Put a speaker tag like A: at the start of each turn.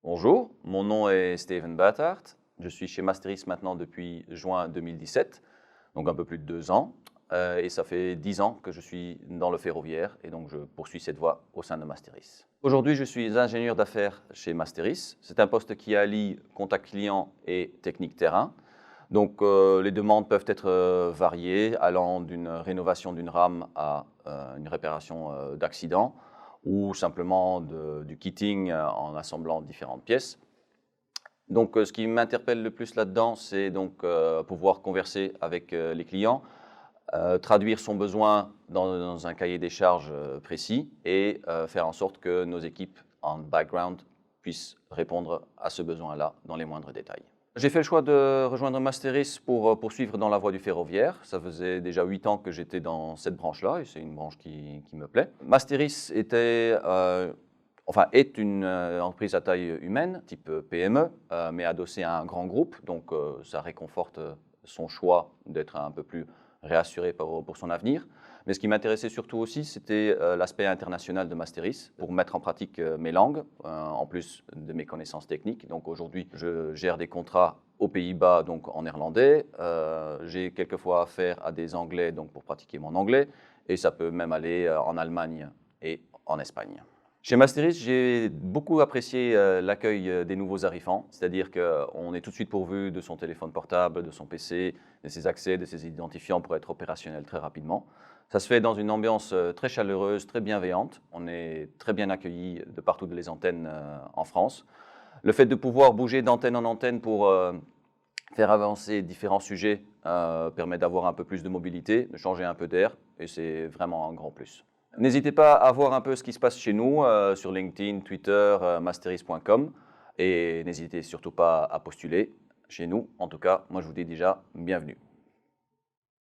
A: Bonjour, mon nom est Steven Bathart. Je suis chez Masteris maintenant depuis juin 2017, donc un peu plus de 2 ans. Et ça fait 10 ans que je suis dans le ferroviaire et donc je poursuis cette voie au sein de Masteris. Aujourd'hui, je suis ingénieur d'affaires chez Masteris. C'est un poste qui allie contact client et technique terrain. Donc les demandes peuvent être variées, allant d'une rénovation d'une rame à une réparation d'accident ou simplement du kitting en assemblant différentes pièces. Donc ce qui m'interpelle le plus là-dedans, c'est donc pouvoir converser avec les clients, traduire son besoin dans un cahier des charges précis et faire en sorte que nos équipes en background puissent répondre à ce besoin-là dans les moindres détails. J'ai fait le choix de rejoindre Masteris pour poursuivre dans la voie du ferroviaire. Ça faisait déjà 8 ans que j'étais dans cette branche-là et c'est une branche qui me plaît. Masteris est une entreprise à taille humaine, type PME, mais adossée à un grand groupe. Donc ça réconforte son choix d'être un peu plus réassuré pour son avenir. Mais ce qui m'intéressait surtout aussi, c'était l'aspect international de Masteris pour mettre en pratique mes langues, en plus de mes connaissances techniques. Donc aujourd'hui, je gère des contrats aux Pays-Bas, donc en néerlandais. J'ai quelquefois affaire à des Anglais donc pour pratiquer mon anglais. Et ça peut même aller en Allemagne et en Espagne. Chez Masteris, j'ai beaucoup apprécié l'accueil des nouveaux arrivants, c'est-à-dire qu'on est tout de suite pourvu de son téléphone portable, de son PC, de ses accès, de ses identifiants pour être opérationnel très rapidement. Ça se fait dans une ambiance très chaleureuse, très bienveillante. On est très bien accueillis de partout de les antennes en France. Le fait de pouvoir bouger d'antenne en antenne pour faire avancer différents sujets permet d'avoir un peu plus de mobilité, de changer un peu d'air, et c'est vraiment un grand plus. N'hésitez pas à voir un peu ce qui se passe chez nous sur LinkedIn, Twitter, masteris.com et n'hésitez surtout pas à postuler chez nous. En tout cas, moi je vous dis déjà bienvenue.